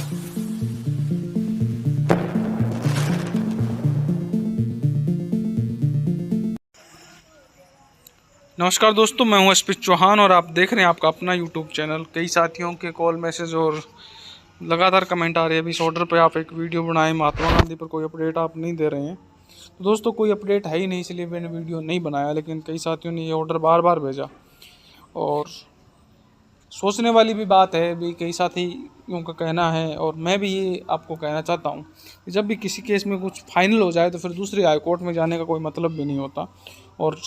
नमस्कार दोस्तों, मैं हूं अस्पित चौहान और आप देख रहे हैं आपका अपना यूट्यूब चैनल। कई साथियों के कॉल मैसेज और लगातार कमेंट आ रहे हैं, इस ऑर्डर पे आप एक वीडियो बनाएं, महात्मा गांधी पर कोई अपडेट आप नहीं दे रहे हैं। तो दोस्तों कोई अपडेट है ही नहीं, इसलिए मैंने वीडियो नहीं बनाया। लेकिन कई साथियों ने ये ऑर्डर बार बार भेजा और सोचने वाली भी बात है भी। कई साथियों का कहना है और मैं भी ये आपको कहना चाहता हूँ कि जब भी किसी केस में कुछ फाइनल हो जाए तो फिर दूसरे हाई कोर्ट में जाने का कोई मतलब भी नहीं होता। और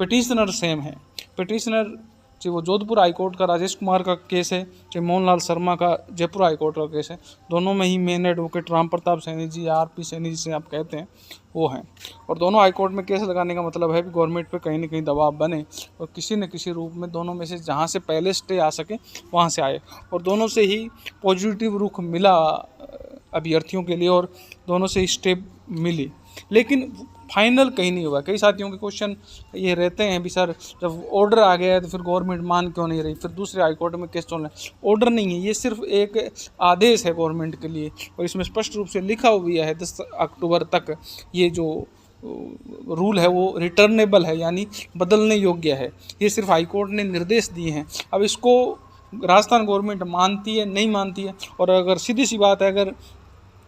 पिटिशनर सेम है। पिटिशनर चाहे वो जोधपुर हाई कोर्ट का राजेश कुमार का केस है, चाहे मोहनलाल शर्मा का जयपुर हाई कोर्ट का केस है, दोनों में ही मेन एडवोकेट राम प्रताप सैनी जी या आर.पी. सैनी जिसे आप कहते हैं वो हैं। और दोनों हाई कोर्ट में केस लगाने का मतलब है कि गवर्नमेंट पे कहीं ना कहीं दबाव बने और किसी न किसी रूप में दोनों में से जहाँ से पहले स्टे आ सके वहाँ से आए। और दोनों से ही पॉजिटिव रुख मिला अभ्यर्थियों के लिए और दोनों से ही स्टे मिली, लेकिन फाइनल कहीं नहीं हुआ। कई साथियों के क्वेश्चन ये रहते हैं भी सर जब ऑर्डर आ गया है तो फिर गवर्नमेंट मान क्यों नहीं रही, फिर दूसरे हाई कोर्ट में केस चल रहा है। ऑर्डर नहीं है, ये सिर्फ एक आदेश है गवर्नमेंट के लिए और इसमें स्पष्ट रूप से लिखा हुआ है 10 अक्टूबर तक ये जो रूल है वो रिटर्नेबल है, यानी बदलने योग्य है। ये सिर्फ हाई कोर्ट ने निर्देश दिए हैं। अब इसको राजस्थान गवर्नमेंट मानती है नहीं मानती है। और अगर सीधी सी बात है, अगर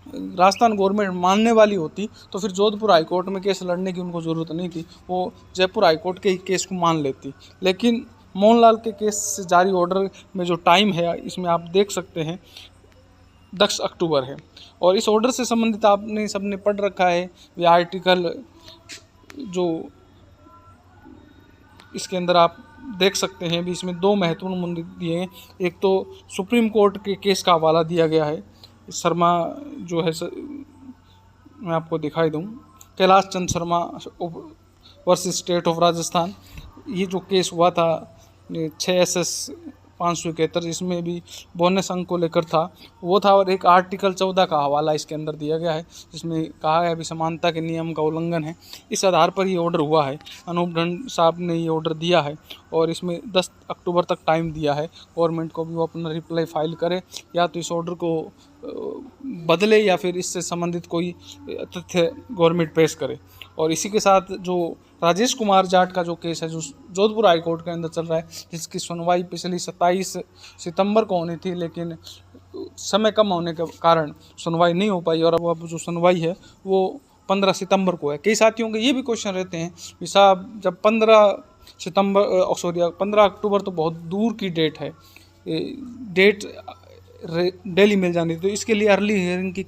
राजस्थान गवर्नमेंट मानने वाली होती तो फिर जोधपुर हाई कोर्ट में केस लड़ने की उनको ज़रूरत नहीं थी, वो जयपुर हाई कोर्ट के ही केस को मान लेती। लेकिन मोहनलाल के केस से जारी ऑर्डर में जो टाइम है इसमें आप देख सकते हैं 10 अक्टूबर है। और इस ऑर्डर से संबंधित आपने सबने पढ़ रखा है ये आर्टिकल जो इसके अंदर आप देख सकते हैं भी। इसमें दो महत्वपूर्ण मुद्दे दिए हैं। एक तो सुप्रीम कोर्ट के केस का हवाला दिया गया है। शर्मा जो है मैं आपको दिखाई दूँ, Kailash Chand Sharma versus state of Rajasthan, ये जो केस हुआ था 6SS-571, इसमें भी बोनस अंक को लेकर था वो था। और एक आर्टिकल 14 का हवाला इसके अंदर दिया गया है जिसमें कहा गया भी समानता के नियम का उल्लंघन है। इस आधार पर ये ऑर्डर हुआ है। अनूप ढंड साहब ने ये ऑर्डर दिया है और इसमें 10 अक्टूबर तक टाइम दिया है गवर्नमेंट को भी वो अपना रिप्लाई फाइल करे, या तो इस ऑर्डर को बदले या फिर इससे संबंधित कोई तथ्य गवर्नमेंट पेश करे। और इसी के साथ जो राजेश कुमार जाट का जो केस है जो जोधपुर हाई कोर्ट के अंदर चल रहा है, जिसकी सुनवाई पिछली 27 सितंबर को होनी थी, लेकिन समय कम होने के कारण सुनवाई नहीं हो पाई और अब जो सुनवाई है वो 15 सितंबर को है। कई साथियों के ये भी क्वेश्चन रहते हैं कि साहब जब 15 अक्टूबर तो बहुत दूर की डेट है, डेट डेली मिल जानी थी, तो इसके लिए अर्ली हियरिंग की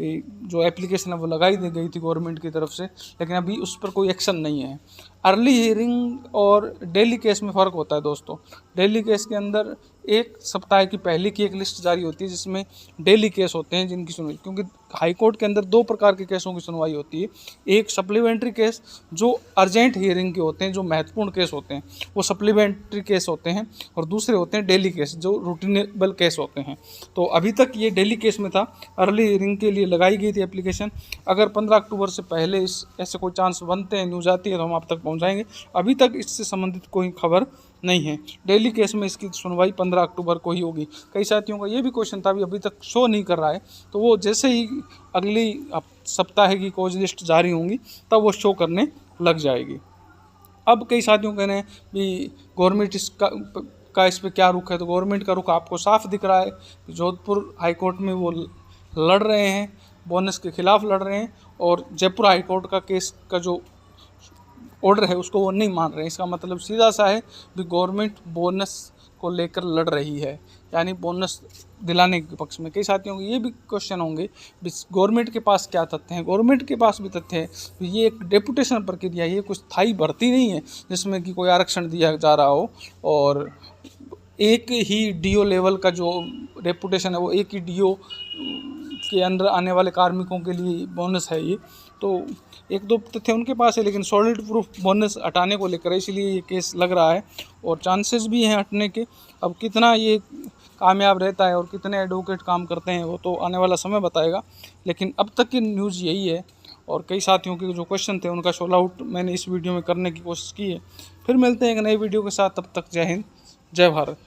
जो एप्लीकेशन है वो लगाई दी गई थी गवर्नमेंट की तरफ से, लेकिन अभी उस पर कोई एक्शन नहीं है। अर्ली हियरिंग और डेली केस में फ़र्क होता है दोस्तों। डेली केस के अंदर एक सप्ताह की पहले की एक लिस्ट जारी होती है जिसमें डेली केस होते हैं जिनकी सुनवाई, क्योंकि हाई कोर्ट के अंदर दो प्रकार के केसों की सुनवाई होती है। एक सप्लीमेंट्री केस जो अर्जेंट हियरिंग के होते हैं, जो महत्वपूर्ण केस होते हैं वो सप्लीमेंट्री केस होते हैं, और दूसरे होते हैं डेली केस जो रूटीनेबल केस होते हैं। तो अभी तक ये डेली केस में था, अर्ली हियरिंग के लिए लगाई गई थी एप्लीकेशन। अगर 15 अक्टूबर से पहले ऐसे कोई चांस बनते हैं, न्यूज़ आती है तो हम आप तक पहुंचाएंगे। अभी तक इससे संबंधित कोई खबर नहीं है। डेली केस में इसकी सुनवाई 15 अक्टूबर को ही होगी। कई साथियों का ये भी क्वेश्चन था अभी तक शो नहीं कर रहा है, तो वो जैसे ही अगली सप्ताह की कोज लिस्ट जारी होंगी तब वो शो करने लग जाएगी। अब कई साथियों कहने हैं भी गवर्नमेंट इसका इस पर क्या रुख है, तो गवर्नमेंट का रुख आपको साफ दिख रहा है। जोधपुर हाई कोर्ट में वो लड़ रहे हैं, बोनस के खिलाफ लड़ रहे हैं, और जयपुर हाई कोर्ट का केस का जो ऑर्डर है उसको वो नहीं मान रहे हैं। इसका मतलब सीधा सा है कि गवर्नमेंट बोनस को लेकर लड़ रही है, यानी बोनस दिलाने के पक्ष में। कई साथियों को ये भी क्वेश्चन होंगे गवर्नमेंट के पास क्या तथ्य हैं। गवर्नमेंट के पास भी तथ्य है, ये एक डेपुटेशन प्रक्रिया है, ये कुछ स्थायी भर्ती नहीं है जिसमें कि कोई आरक्षण दिया जा रहा हो। और एक ही डीओ लेवल का जो रेपुटेशन है वो एक ही डीओ के अंदर आने वाले कार्मिकों के लिए बोनस है ये। तो एक दो तथ्य उनके पास है, लेकिन सॉलिड प्रूफ बोनस हटाने को लेकर इसलिए ये केस लग रहा है और चांसेस भी हैं हटने के। अब कितना ये कामयाब रहता है और कितने एडवोकेट काम करते हैं वो तो आने वाला समय बताएगा, लेकिन अब तक की न्यूज़ यही है। और कई साथियों के जो क्वेश्चन थे उनका सोल्व आउट मैंने इस वीडियो में करने की कोशिश की है। फिर मिलते हैं एक नई वीडियो के साथ, तब तक जय हिंद, जय भारत।